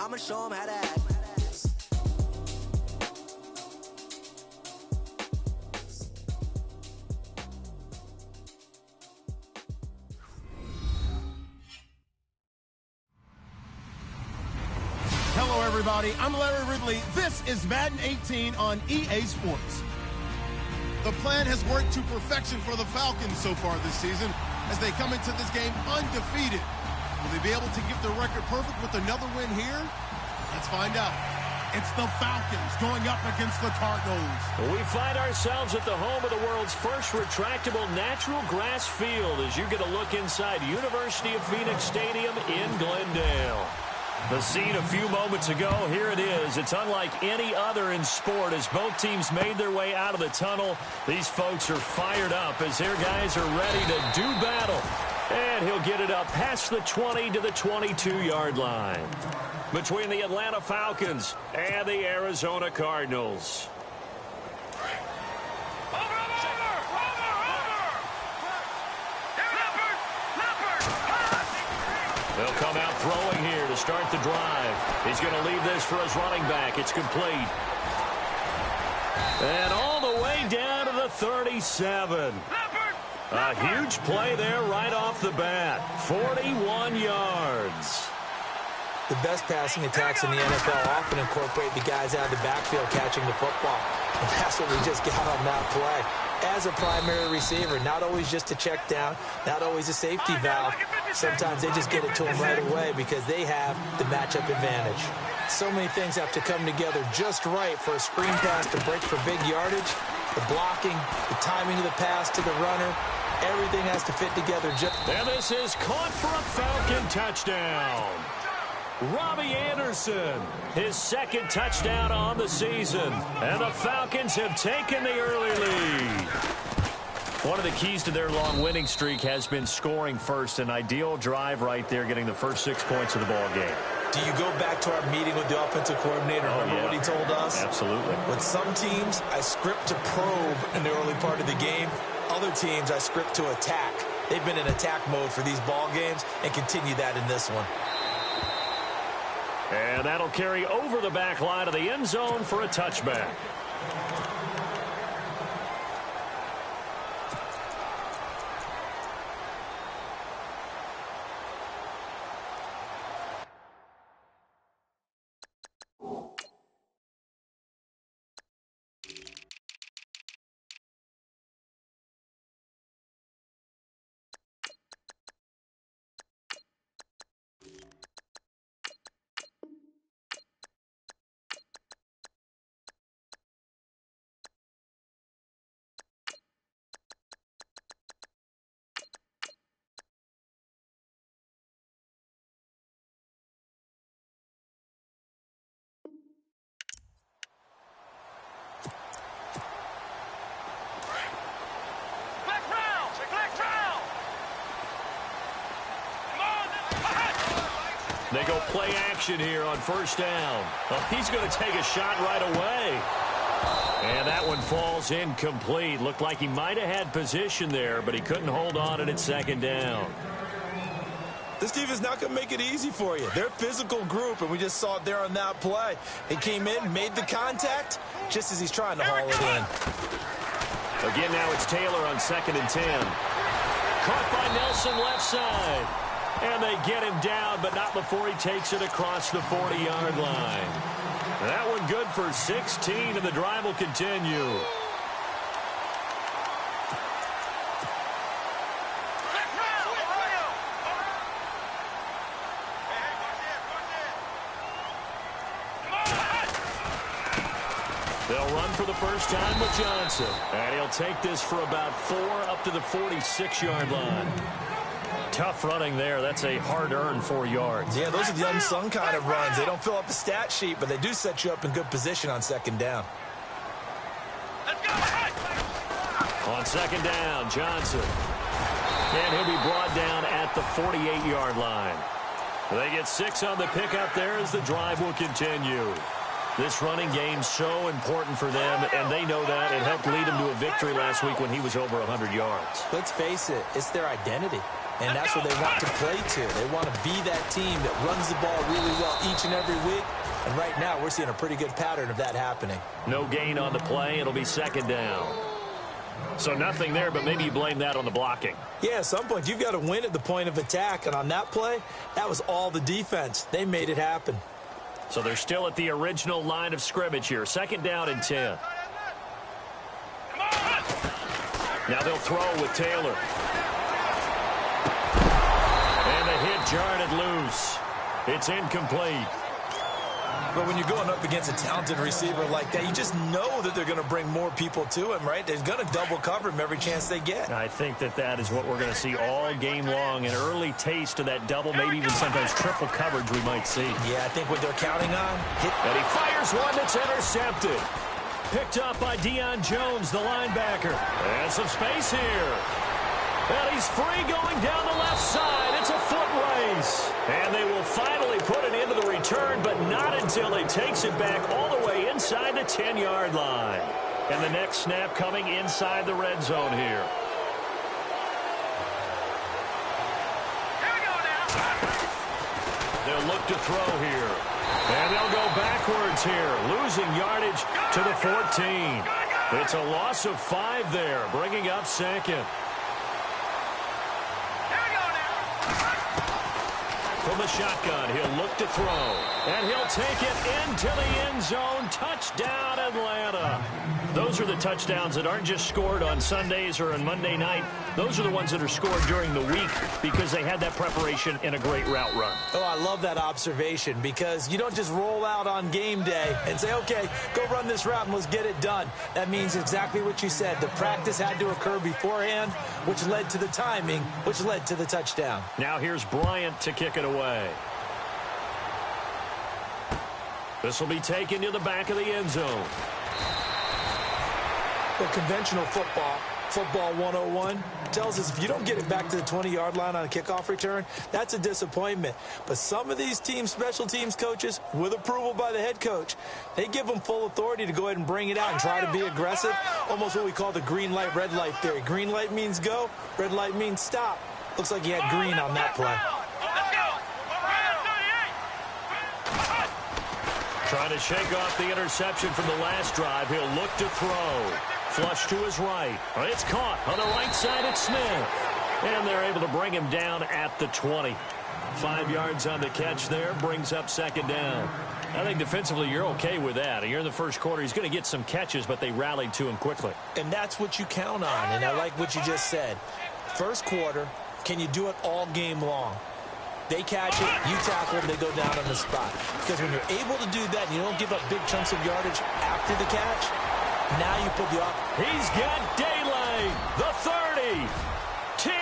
I'ma show them how to act. Hello, everybody. I'm Larry Ridley. This is Madden 18 on EA Sports. The plan has worked to perfection for the Falcons so far this season as they come into this game undefeated. Will they be able to get the record perfect with another win here? Let's find out. It's the Falcons going up against the Cardinals. We find ourselves at the home of the world's first retractable natural grass field as you get a look inside University of Phoenix Stadium in Glendale. The scene a few moments ago, here it is. It's unlike any other in sport as both teams made their way out of the tunnel. These folks are fired up as their guys are ready to do battle. And he'll get it up past the 20 to the 22-yard line. Between the Atlanta Falcons and the Arizona Cardinals. They'll come out throwing here to start the drive. He's going to leave this for his running back. It's complete. And all the way down to the 37. A huge play there right off the bat. 41 yards. The best passing attacks in the NFL often incorporate the guys out of the backfield catching the football. And that's what we just got on that play. As a primary receiver, not always just a check down, not always a safety valve. Sometimes they just get it to them right away because they have the matchup advantage. So many things have to come together just right for a screen pass to break for big yardage. The blocking, the timing of the pass to the runner, everything has to fit together. And this is caught for a Falcon touchdown. Robbie Anderson, his second touchdown on the season. And the Falcons have taken the early lead. One of the keys to their long winning streak has been scoring first. An ideal drive right there, getting the first 6 points of the ball game. Do you go back to our meeting with the offensive coordinator? Remember what he told us? Absolutely. With some teams, I script to probe in the early part of the game. Other teams, I script to attack. They've been in attack mode for these ball games and continue that in this one. And that'll carry over the back line of the end zone for a touchback. They go play action here on first down. Well, he's going to take a shot right away. And that one falls incomplete. Looked like he might have had position there, but he couldn't hold on at second down. This team is not going to make it easy for you. They're a physical group, and we just saw it there on that play. He came in, made the contact, just as he's trying to haul it in. Again, now it's Taylor on 2nd and 10. Caught by Nelson left side. And they get him down, but not before he takes it across the 40-yard line. That one good for 16, and the drive will continue. They'll run for the first time with Johnson. And he'll take this for about 4 up to the 46-yard line. Tough running there. That's a hard-earned 4 yards. Yeah, those are the unsung kind of runs. They don't fill up the stat sheet, but they do set you up in good position on second down. Let's go. On second down, Johnson. And he'll be brought down at the 48-yard line. They get 6 on the pickup there as the drive will continue. This running game so important for them, and they know that. It helped lead them to a victory last week when he was over 100 yards. Let's face it, it's their identity. And that's what they want to play to. They want to be that team that runs the ball really well each and every week. And right now, we're seeing a pretty good pattern of that happening. No gain on the play. It'll be second down. So nothing there, but maybe you blame that on the blocking. Yeah, at some point, you've got to win at the point of attack. And on that play, that was all the defense. They made it happen. So they're still at the original line of scrimmage here. Second down and 10. Now they'll throw with Taylor. And the hit jarred loose. It's incomplete. But when you're going up against a talented receiver like that, you just know that they're going to bring more people to him, right? They're going to double cover him every chance they get. I think that is what we're going to see all game long. An early taste of that double, maybe even sometimes triple coverage we might see. Yeah, I think what they're counting on. And he fires one that's intercepted. Picked up by Deion Jones, the linebacker. And some space here. And he's free going down the left side. It's a foot race. And they will finally put it into the return, but not until he takes it back all the way inside the 10-yard line. And the next snap coming inside the red zone here. Here we go now. They'll look to throw here. And they'll go backwards here, losing yardage to the 14. It's a loss of 5 there, bringing up second. From the shotgun, he'll look to throw. And he'll take it into the end zone. Touchdown, Atlanta. Those are the touchdowns that aren't just scored on Sundays or on Monday night. Those are the ones that are scored during the week because they had that preparation in a great route run. Oh, I love that observation because you don't just roll out on game day and say, okay, go run this route and let's get it done. That means exactly what you said. The practice had to occur beforehand, which led to the timing, which led to the touchdown. Now here's Bryant to kick it away. This will be taken to the back of the end zone. Well, conventional football 101, tells us if you don't get it back to the 20-yard line on a kickoff return, that's a disappointment. But some of these teams, special teams coaches, with approval by the head coach, they give them full authority to go ahead and bring it out and try to be aggressive, almost what we call the green light, red light theory. Green light means go, red light means stop. Looks like he had green on that play. Trying to shake off the interception from the last drive. He'll look to throw. Flush to his right. It's caught on the right side at Smith. And they're able to bring him down at the 20. 5 yards on the catch there. Brings up second down. I think defensively you're okay with that. You're in the first quarter. He's going to get some catches, but they rallied to him quickly. And that's what you count on. And I like what you just said. First quarter, can you do it all game long? They catch it, you tackle them, they go down on the spot. Because when you're able to do that and you don't give up big chunks of yardage after the catch, now you put the offense. He's got daylight. The 30. 10.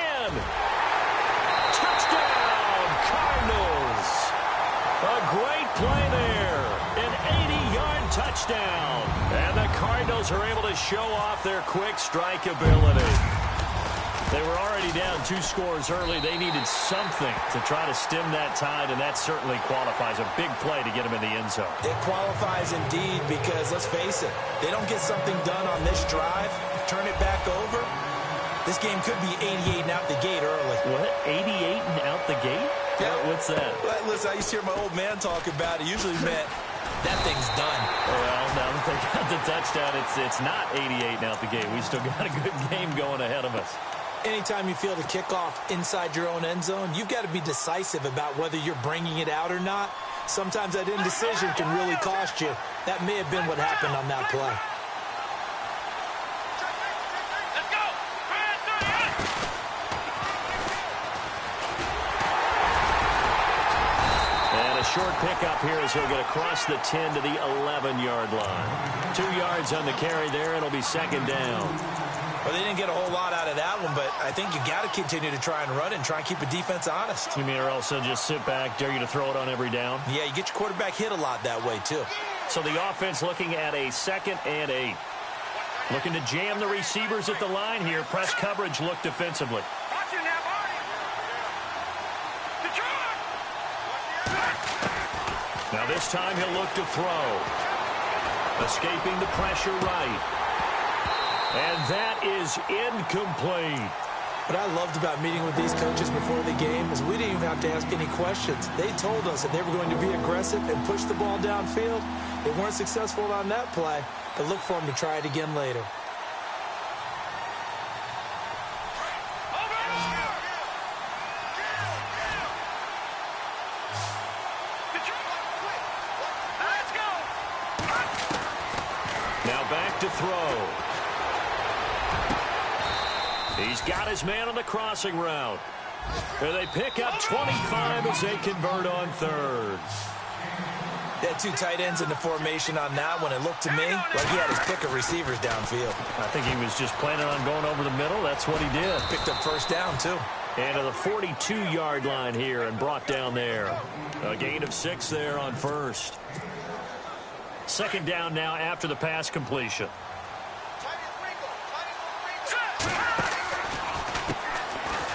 Touchdown, Cardinals. A great play there. An 80-yard touchdown. And the Cardinals are able to show off their quick strike ability. They were already down 2 scores early. They needed something to try to stem that tide, and that certainly qualifies. A big play to get them in the end zone. It qualifies indeed because, let's face it, they don't get something done on this drive, turn it back over, this game could be 88 and out the gate early. What? 88 and out the gate? Yeah. What's that? Well, listen, I used to hear my old man talk about it. Usually meant that thing's done. Well, now that they got the touchdown, it's not 88 and out the gate. We still got a good game going ahead of us. Anytime you feel the kickoff inside your own end zone, you've got to be decisive about whether you're bringing it out or not. Sometimes that indecision can really cost you. That may have been what happened on that play. Let's go. And a short pickup here as he'll get across the 10 to the 11-yard line. 2 yards on the carry there. It'll be second down. Well, they didn't get a whole lot out of that one, but I think you got to continue to try and run and try and keep the defense honest. You mean or else they'll just sit back, dare you to throw it on every down? Yeah, you get your quarterback hit a lot that way, too. So the offense looking at a 2nd and 8. Looking to jam the receivers at the line here. Press coverage look defensively. Watch it now, Barney. Now this time he'll look to throw. Escaping the pressure right. And that is incomplete. What I loved about meeting with these coaches before the game is we didn't even have to ask any questions. They told us that they were going to be aggressive and push the ball downfield. They weren't successful on that play, but look for them to try it again later. Now back to throw. He's got his man on the crossing route. And they pick up 25 as they convert on third. They had two tight ends in the formation on that one. It looked to me like he had his pick of receivers downfield. I think he was just planning on going over the middle. That's what he did. Picked up first down, too. And to the 42-yard line here and brought down there. A gain of 6 there on first. Second down now after the pass completion.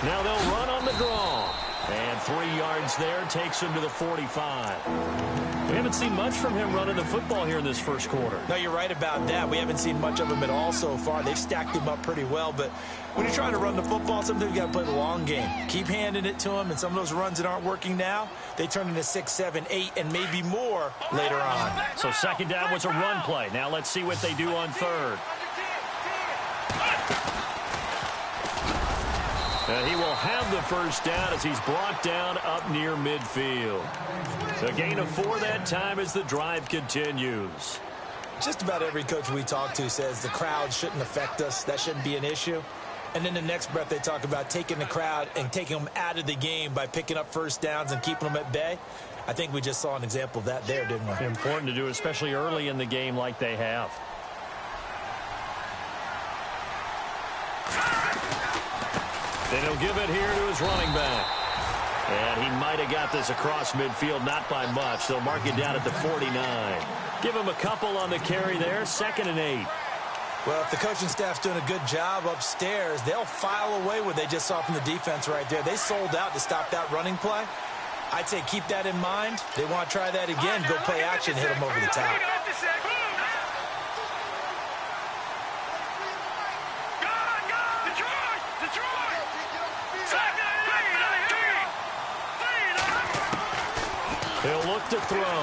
Now they'll run on the draw. And 3 yards there takes him to the 45. We haven't seen much from him running the football here in this first quarter. No, you're right about that. We haven't seen much of him at all so far. They've stacked him up pretty well, but when you're trying to run the football, sometimes you got to play the long game. Keep handing it to him, and some of those runs that aren't working now, they turn into 6, 7, 8, and maybe more later on. So second down was a run play. Now let's see what they do on third. He will have the first down as he's brought down up near midfield. A gain of 4 that time as the drive continues. Just about every coach we talk to says the crowd shouldn't affect us. That shouldn't be an issue. And then the next breath they talk about taking the crowd and taking them out of the game by picking up first downs and keeping them at bay. I think we just saw an example of that there, didn't we? Important to do, especially early in the game like they have. Then he'll give it here to his running back. And he might have got this across midfield, not by much. They'll mark it down at the 49. Give him a couple on the carry there, 2nd and 8. Well, if the coaching staff's doing a good job upstairs, they'll file away what they just saw from the defense right there. They sold out to stop that running play. I'd say keep that in mind. They want to try that again, go play action, hit them over the top. He'll look to throw.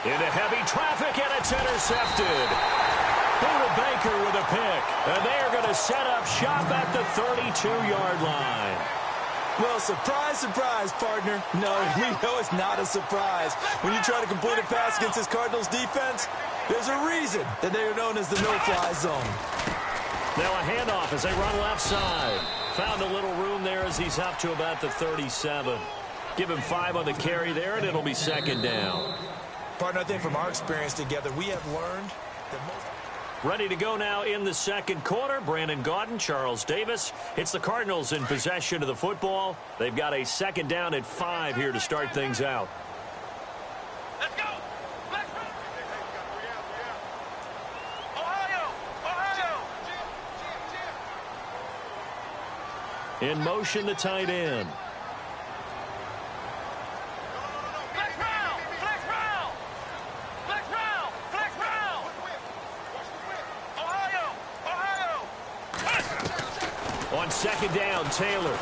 Into heavy traffic, and it's intercepted. Buda Baker with a pick. And they're going to set up shop at the 32-yard line. Well, surprise, surprise, partner. No, we know it's not a surprise. When you try to complete a pass against this Cardinals defense, there's a reason that they are known as the no-fly zone. Now a handoff as they run left side. Found a little room there as he's up to about the 37. Give him 5 on the carry there, and it'll be second down. Partner, I think from our experience together, we have learned that most... Ready to go now in the second quarter. Brandon Gaudin, Charles Davis. It's the Cardinals in possession of the football. They've got a second down at 5 here to start things out. Let's go. In motion, the tight end. On second down, Taylor.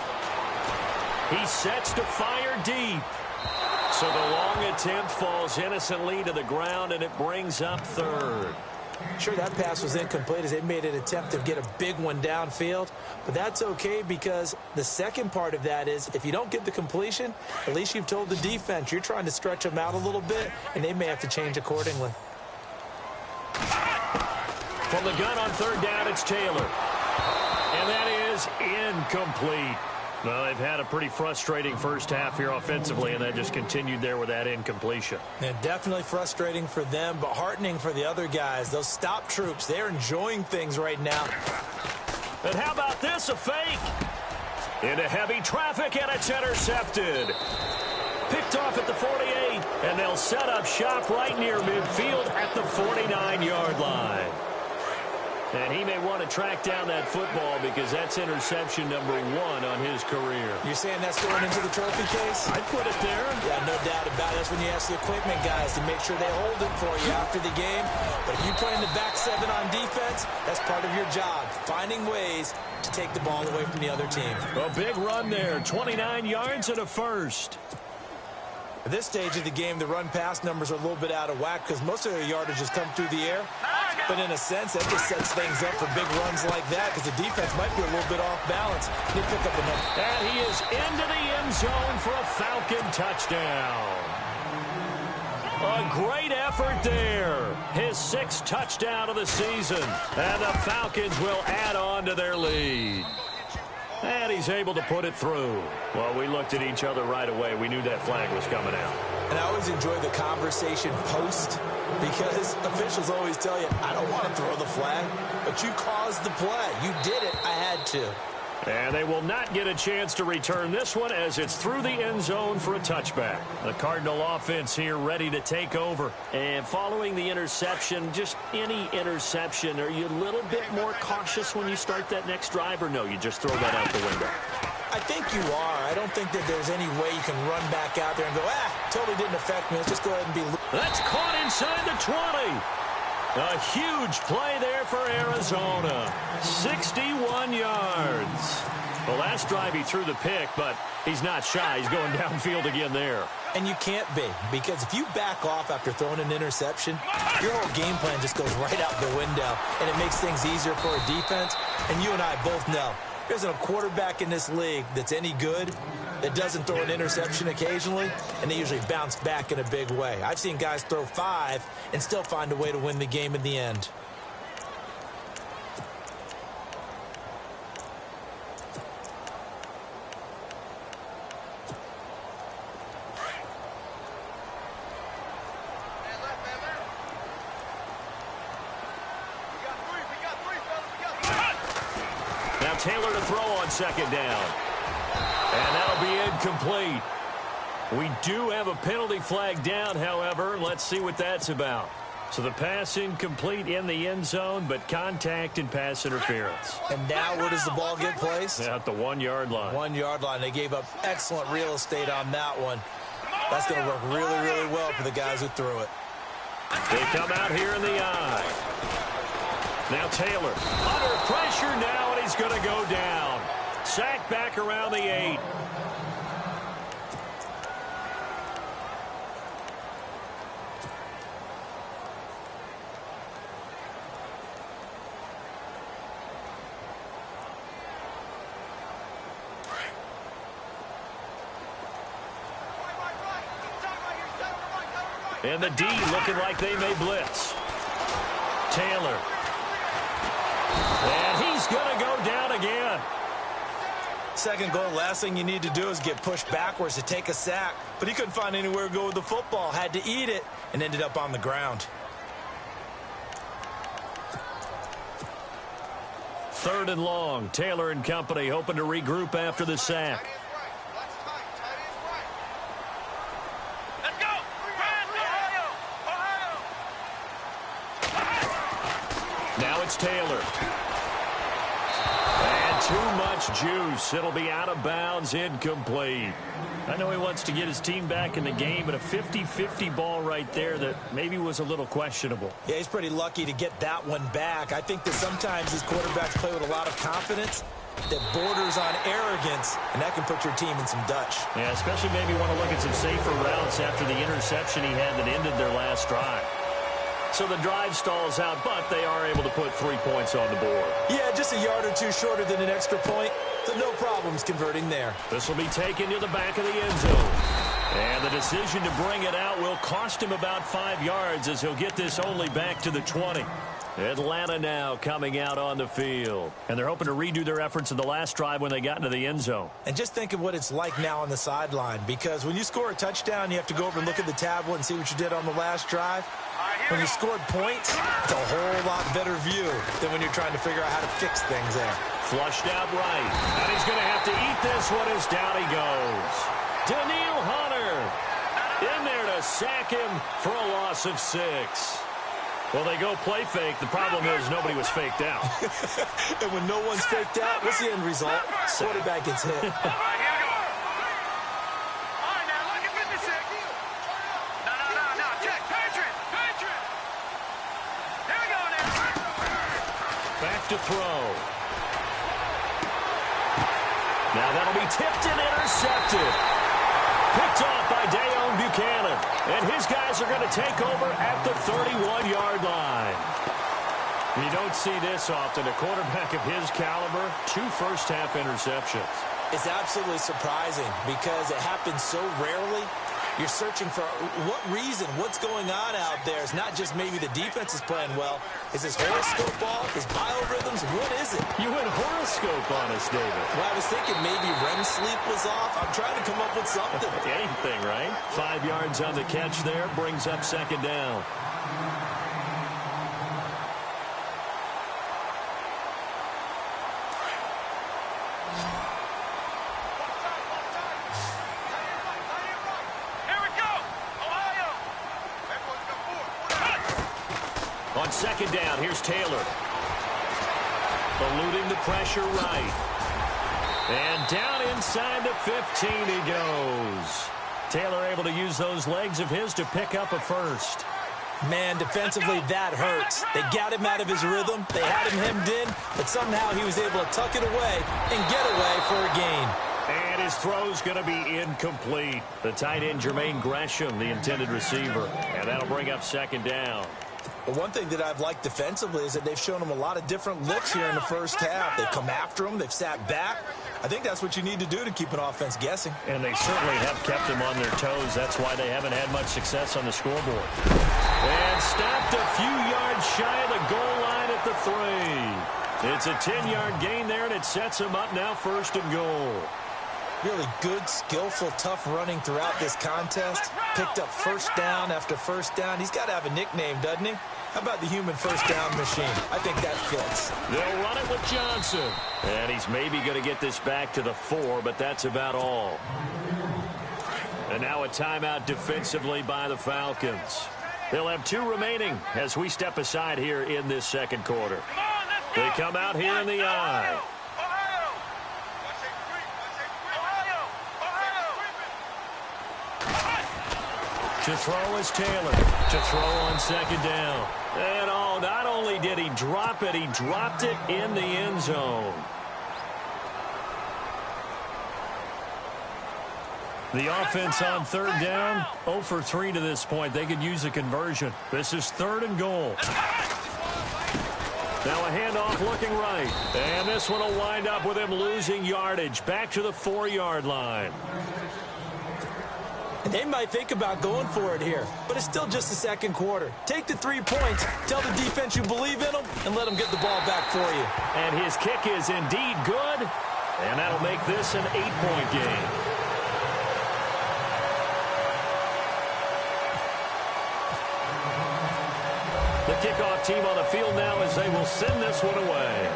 He sets to fire deep. So the long attempt falls innocently to the ground, and it brings up third. Sure, that pass was incomplete as they made an attempt to get a big one downfield, but that's okay because the second part of that is if you don't get the completion, at least you've told the defense you're trying to stretch them out a little bit, and they may have to change accordingly. From the gun on third down, it's Taylor. And that is incomplete. Well, they've had a pretty frustrating first half here offensively, and that just continued there with that incompletion. And definitely frustrating for them, but heartening for the other guys. Those stop troops, they're enjoying things right now. And how about this, a fake? Into heavy traffic, and it's intercepted. Picked off at the 48, and they'll set up shop right near midfield at the 49-yard line. And he may want to track down that football because that's interception number 1 on his career. You're saying that's going into the trophy case? I'd put it there. Yeah, no doubt about it. That's when you ask the equipment guys to make sure they hold it for you after the game. But if you put in the back 7 on defense, that's part of your job, finding ways to take the ball away from the other team. A big run there, 29 yards and a first. At this stage of the game, the run-pass numbers are a little bit out of whack because most of their yardage has come through the air. But in a sense, that just sets things up for big runs like that because the defense might be a little bit off balance. They pick up enough. And he is into the end zone for a Falcon touchdown. A great effort there. His 6th touchdown of the season. And the Falcons will add on to their lead. And he's able to put it through. Well, we looked at each other right away. We knew that flag was coming out. And I always enjoy the conversation post because officials always tell you, I don't want to throw the flag, but you caused the play. You did it. I had to. And they will not get a chance to return this one as it's through the end zone for a touchback. The Cardinal offense here ready to take over. And following the interception, just any interception, are you a little bit more cautious when you start that next drive, or no, you just throw that out the window? I think you are. I don't think that there's any way you can run back out there and go, totally didn't affect me. Let's just go ahead and be... That's caught inside the 20. A huge play there for Arizona. 61 yards. The last drive he threw the pick, but he's not shy. He's going downfield again there. And you can't be, because if you back off after throwing an interception, your whole game plan just goes right out the window, and it makes things easier for a defense. And you and I both know, there isn't a quarterback in this league that's any good that doesn't throw an interception occasionally, and they usually bounce back in a big way. I've seen guys throw 5 and still find a way to win the game in the end. Now Taylor to throw on 2nd down. And that'll be incomplete. We do have a penalty flag down, however. Let's see what that's about. So the pass incomplete in the end zone, but contact and pass interference. And now where does the ball get placed? At the 1-yard line. 1-yard line. They gave up excellent real estate on that one. That's going to work really, really well for the guys who threw it. They come out here in the eye. Now Taylor under pressure now, and he's going to go down. Sacked back around the 8. And the D looking like they may blitz. Taylor. And he's going to go down again. Second goal, last thing you need to do is get pushed backwards to take a sack. But he couldn't find anywhere to go with the football. Had to eat it and ended up on the ground. 3rd and long. Taylor and company hoping to regroup after the sack. Now it's Taylor. And too much juice. It'll be out of bounds, incomplete. I know he wants to get his team back in the game, but a 50-50 ball right there that maybe was a little questionable. Yeah, he's pretty lucky to get that one back. I think that sometimes these quarterbacks play with a lot of confidence that borders on arrogance, and that can put your team in some Dutch. Yeah, especially maybe want to look at some safer routes after the interception he had that ended their last drive. So the drive stalls out, but they are able to put 3 points on the board. Yeah, just a yard or two shorter than an extra point. So no problems converting there. This will be taken to the back of the end zone. And the decision to bring it out will cost him about 5 yards as he'll get this only back to the 20. Atlanta now coming out on the field. And they're hoping to redo their efforts in the last drive when they got into the end zone. And just think of what it's like now on the sideline, because when you score a touchdown, you have to go over and look at the tablet and see what you did on the last drive. When you scored points, it's a whole lot better view than when you're trying to figure out how to fix things there. Flushed out right. And he's going to have to eat this one as down he goes. Daniil Hunter in there to sack him for a loss of 6. Well, they go play fake. The problem is nobody was faked out. And when no one's faked out, what's the end result? Quarterback gets hit. All right, here we go. All right, now, look at 56. No. Check. Patriot. Here we go now. Back to throw. Now that'll be tipped and intercepted. Picked off by Dayon Buchanan. And his guys are going to take over at the 31-yard line. You don't see this often. A quarterback of his caliber, 2 first-half interceptions. It's absolutely surprising because it happens so rarely. You're searching for what reason, what's going on out there. It's not just maybe the defense is playing well. Is his horoscope off? His biorhythms? What is it? You went horoscope on us, David. Well, I was thinking maybe REM sleep was off. I'm trying to come up with something. Anything, right? 5 yards on the catch there. Brings up second down. On second down, here's Taylor. Eluding the pressure right. And down inside the 15 he goes. Taylor able to use those legs of his to pick up a first. Man, defensively, that hurts. They got him out of his rhythm. They had him hemmed in, but somehow he was able to tuck it away and get away for a gain. And his throw's going to be incomplete. The tight end, Jermaine Gresham, the intended receiver. And that'll bring up second down. But one thing that I've liked defensively is that they've shown him a lot of different looks here in the first half. They've come after him. They've sat back. I think that's what you need to do to keep an offense guessing. And they certainly have kept them on their toes. That's why they haven't had much success on the scoreboard. And stopped a few yards shy of the goal line at the 3. It's a 10-yard gain there, and it sets them up now first and goal. Really good, skillful, tough running throughout this contest. Picked up first down after first down. He's got to have a nickname, doesn't he? How about the human first down machine? I think that fits. They'll run it with Johnson. And he's maybe going to get this back to the 4, but that's about all. And now a timeout defensively by the Falcons. They'll have 2 remaining as we step aside here in this second quarter. They come out here in the I. To throw is Taylor. To throw on second down. And not only did he drop it, he dropped it in the end zone. The offense on third down, 0 for 3 to this point. They could use a conversion. This is 3rd and goal. Now a handoff looking right. And this one will wind up with him losing yardage. Back to the 4-yard line. They might think about going for it here, but it's still just the second quarter. Take the 3 points, tell the defense you believe in them, and let them get the ball back for you. And his kick is indeed good, and that'll make this an 8-point game. The kickoff team on the field now as they will send this one away.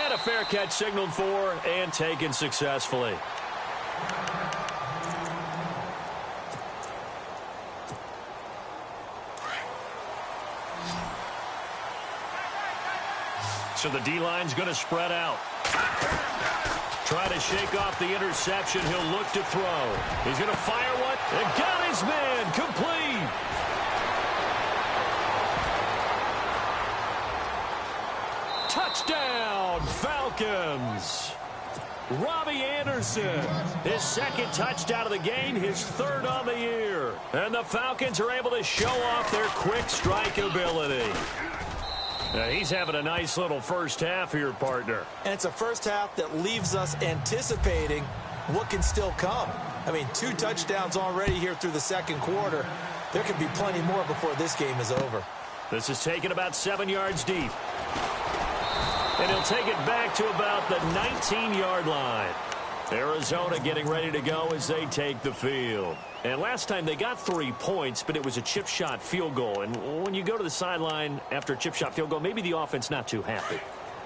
And a fair catch signaled for and taken successfully. So the D-line's going to spread out. Try to shake off the interception. He'll look to throw. He's going to fire one. And got his man. Complete. Touchdown, Falcons. Robbie Anderson, his 2nd touchdown of the game, his 3rd on the year. And the Falcons are able to show off their quick strike ability. Now he's having a nice little first half here, partner. And it's a first half that leaves us anticipating what can still come. I mean, 2 touchdowns already here through the second quarter. There could be plenty more before this game is over. This is taken about 7 yards deep. And he'll take it back to about the 19-yard line. Arizona getting ready to go as they take the field. And last time they got 3 points, but it was a chip shot field goal. And when you go to the sideline after a chip shot field goal, maybe the offense not too happy.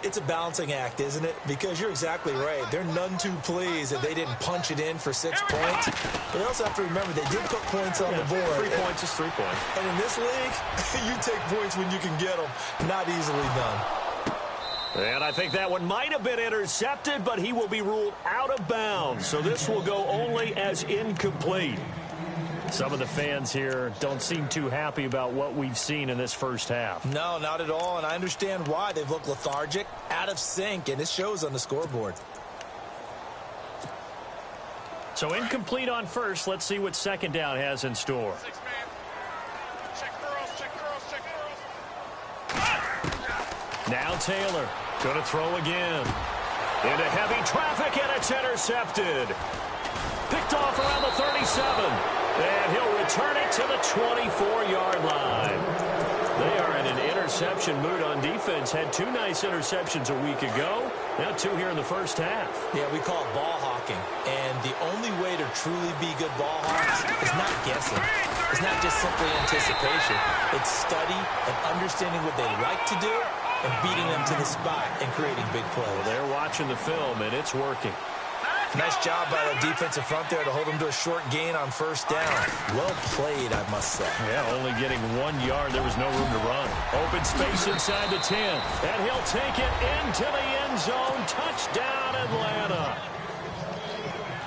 It's a balancing act, isn't it? Because you're exactly right. They're none too pleased that they didn't punch it in for 6 points. But they also have to remember they did put points on the board. 3 points is 3 points. And in this league, you take points when you can get them. Not easily done. And I think that one might have been intercepted, but he will be ruled out of bounds. So this will go only as incomplete. Some of the fans here don't seem too happy about what we've seen in this first half. No, not at all, and I understand why. They've looked lethargic, out of sync, and it shows on the scoreboard. So incomplete on first. Let's see what second down has in store. Now Taylor going to throw again. Into heavy traffic, and it's intercepted. Picked off around the 37. And he'll return it to the 24-yard line. They are in an interception mood on defense. Had 2 nice interceptions a week ago. Now 2 here in the first half. Yeah, we call it ball hawking. And the only way to truly be good ball hawks is not guessing. It's not just simply anticipation. It's study and understanding what they like to do and beating them to the spot and creating big plays. Well, they're watching the film, and it's working. Nice job by the defensive front there to hold them to a short gain on first down. Well played, I must say. Yeah, only getting 1 yard. There was no room to run. Open space inside the 10. And he'll take it into the end zone. Touchdown, Atlanta.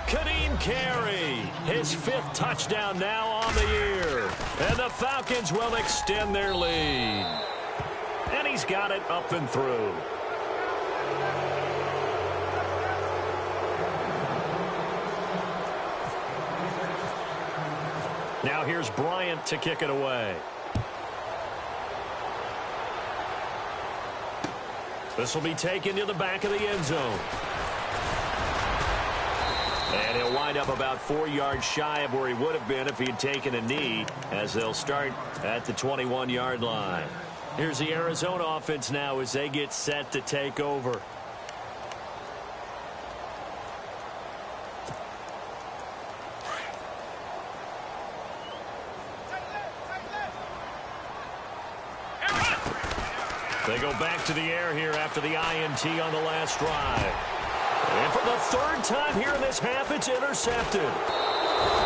Kadeem Carey, his 5th touchdown now on the year. And the Falcons will extend their lead. And he's got it up and through. Now here's Bryant to kick it away. This will be taken to the back of the end zone. And he'll wind up about 4 yards shy of where he would have been if he had taken a knee, as they'll start at the 21-yard line. Here's the Arizona offense now as they get set to take over. They go back to the air here after the INT on the last drive. And for the 3rd time here in this half, it's intercepted.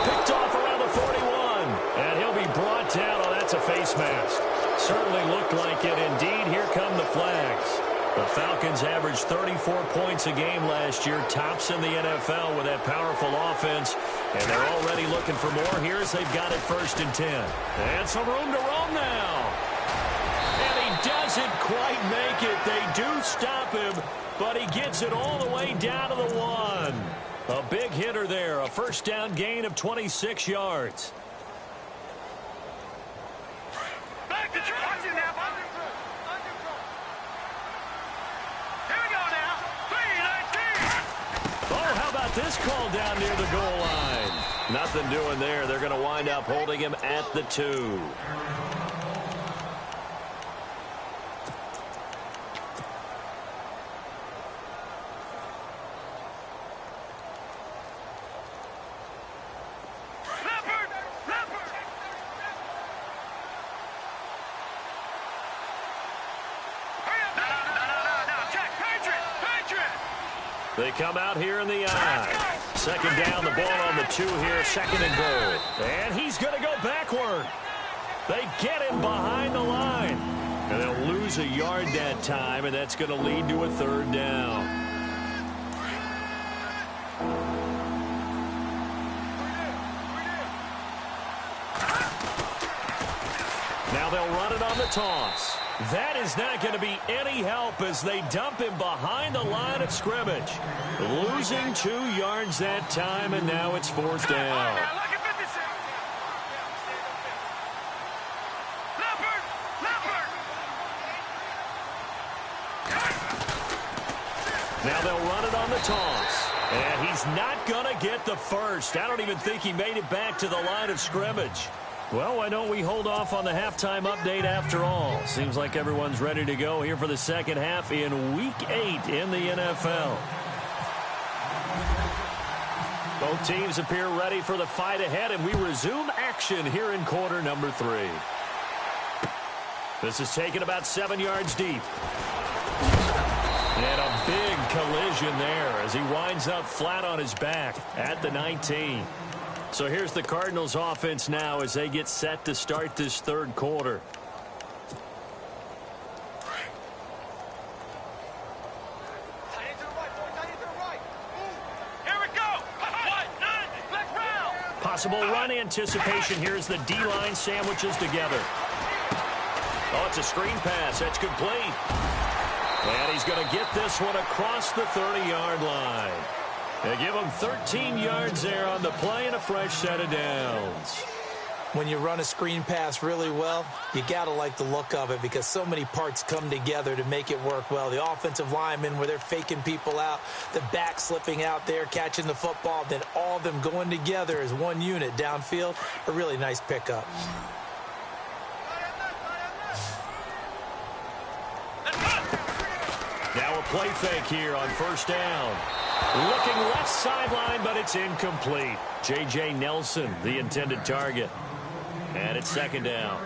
Picked off around the 41. And he'll be brought down. Oh, that's a face mask. Certainly looked like it. Indeed, here come the flags. The Falcons averaged 34 points a game last year. Tops in the NFL with that powerful offense. And they're already looking for more here as they've got it 1st and 10. And some room to roam now. Doesn't quite make it. They do stop him, but he gets it all the way down to the 1. A big hitter there. A first down gain of 26 yards. Back to Watch it now. Here we go now. 3-19. Oh, how about this call down near the goal line? Nothing doing there. They're going to wind up holding him at the 2. They come out here in the eye. Second down, the ball on the 2 here, 2nd and goal. And he's going to go backward. They get him behind the line. And they'll lose a yard that time, and that's going to lead to a 3rd down. Now they'll run it on the toss. That is not going to be any help as they dump him behind the line of scrimmage. Losing 2 yards that time, and now it's 4th down. Now they'll run it on the toss. And he's not going to get the first. I don't even think he made it back to the line of scrimmage. Well, why don't we hold off on the halftime update after all? Seems like everyone's ready to go here for the second half in Week 8 in the NFL. Both teams appear ready for the fight ahead, and we resume action here in quarter number 3. This is taken about 7 yards deep. collision there as he winds up flat on his back at the 19. So here's the Cardinals offense now as they get set to start this third quarter. Possible run anticipation. Here's the D-line sandwiches together. Oh, it's a screen pass. That's complete. And he's going to get this one across the 30-yard line. They give him 13 yards there on the play and a fresh set of downs. When you run a screen pass really well, you got to like the look of it because so many parts come together to make it work well. The offensive linemen where they're faking people out, the back slipping out there, catching the football, then all of them going together as one unit downfield. A really nice pickup. Now a play fake here on first down. Looking left sideline, but it's incomplete. J.J. Nelson, the intended target. And it's second down.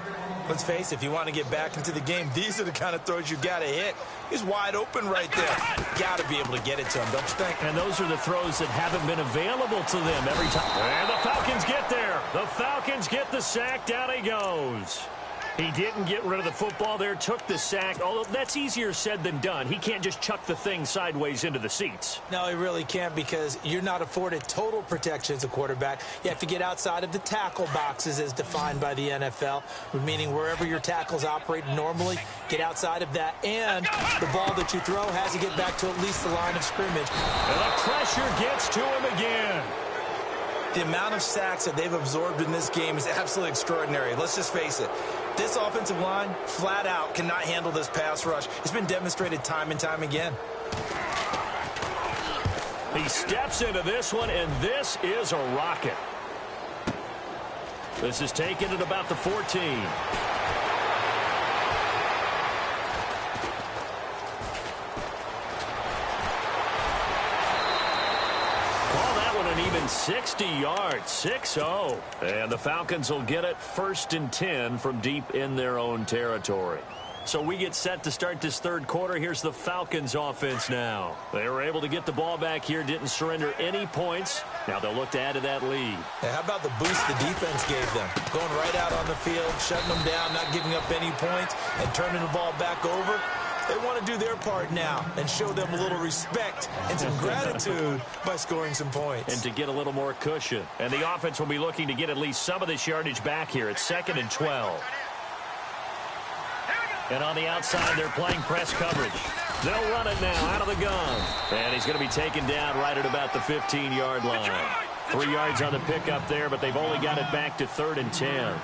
Let's face it, if you want to get back into the game, these are the kind of throws you got to hit. He's wide open right there. Got to be able to get it to him, don't you think? And those are the throws that haven't been available to them every time. And the Falcons get there. The Falcons get the sack. Down he goes. He didn't get rid of the football there, took the sack, although that's easier said than done. He can't just chuck the thing sideways into the seats. No, he really can't because you're not afforded total protection as a quarterback. You have to get outside of the tackle boxes as defined by the NFL, meaning wherever your tackles operate normally, get outside of that. And the ball that you throw has to get back to at least the line of scrimmage. And the pressure gets to him again. The amount of sacks that they've absorbed in this game is absolutely extraordinary. Let's just face it. This offensive line, flat out, cannot handle this pass rush. It's been demonstrated time and time again. He steps into this one, and this is a rocket. This is taken at about the 14. Even 60 yards, 6-0. And the Falcons will get it 1st and 10 from deep in their own territory. So we get set to start this third quarter. Here's the Falcons offense now. They were able to get the ball back here, didn't surrender any points. Now they'll look to add to that lead. Hey, how about the boost the defense gave them? Going right out on the field, shutting them down, not giving up any points, and turning the ball back over. They want to do their part now and show them a little respect and some gratitude by scoring some points. And to get a little more cushion. And the offense will be looking to get at least some of this yardage back here. It's 2nd and 12. And on the outside, they're playing press coverage. They'll run it now out of the gun. And he's going to be taken down right at about the 15-yard line. 3 yards on the pickup there, but they've only got it back to 3rd and 10.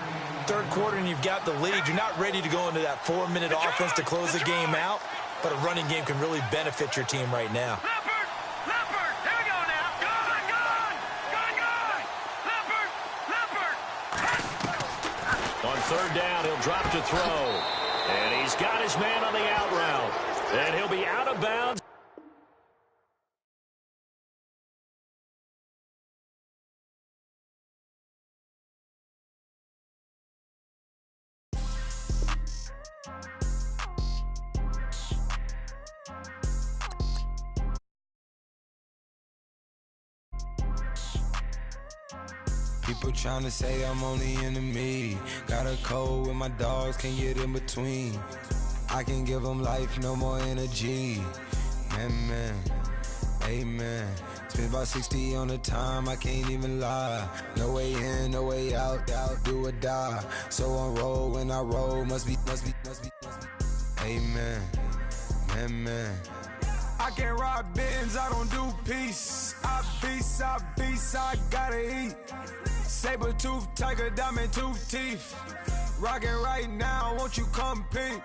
Third quarter and you've got the lead. You're not ready to go into that 4-minute offense to close the game out, but a running game can really benefit your team right now. Leopard, here we go now. Leopard. On 3rd down, he'll drop to throw. And he's got his man on the out route. And he'll be out of bounds. People trying to say I'm only enemy. Got a code with my dogs, can't get in between. I can give them life, no more energy. Man, amen. Spent about 60 on the time, I can't even lie. No way in, no way out, do or die. So on roll, when I roll, must be. Amen, man. I can't rob bins, I don't do peace. I beast, I gotta eat. Saber tooth, tiger, diamond tooth teeth. Rockin' right now, won't you come peek?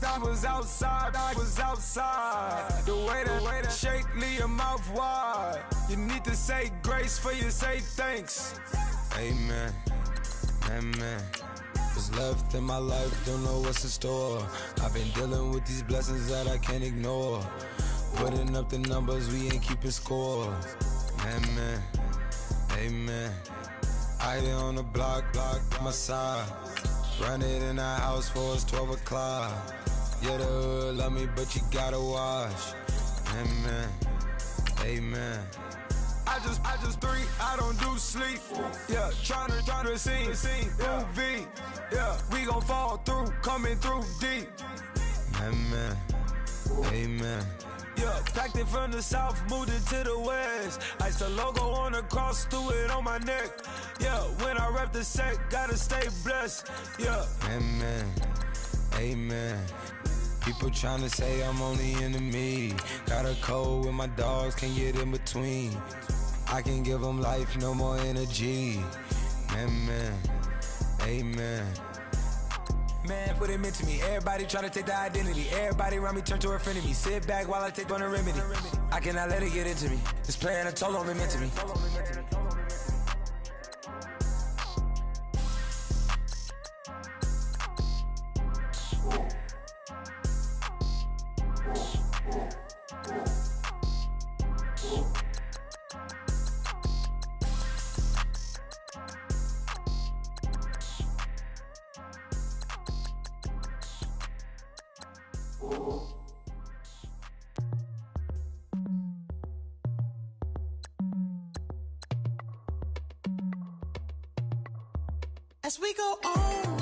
I was outside. The way that shake, leave your mouth wide. You need to say grace for you say thanks. Amen, amen. What's left in my life, don't know what's in store. I've been dealing with these blessings that I can't ignore. Putting up the numbers, we ain't keeping score. Amen, amen. I lay on the block, my side. Run it in the house for us 12 o'clock. Yeah, the hood love me, but you gotta wash. Amen. Amen. I just three, I don't do sleep. Yeah, tryna see. UV. Yeah, we gon' fall through, coming through deep. Amen. Amen. Yeah, packed it from the south, moved it to the west. Ice the logo on the cross, threw it on my neck. Yeah, when I rep the set, gotta stay blessed. Yeah. Amen. Amen. People tryna say I'm only enemy. Got a code with my dogs, can't get in between. I can give them life, no more energy. Amen. Amen. Man, what it meant to me. Everybody try to take the identity. Everybody around me turn to a friend of me. Sit back while I take on the remedy. I cannot let it get into me. This playing a toll on me meant to me. As we go on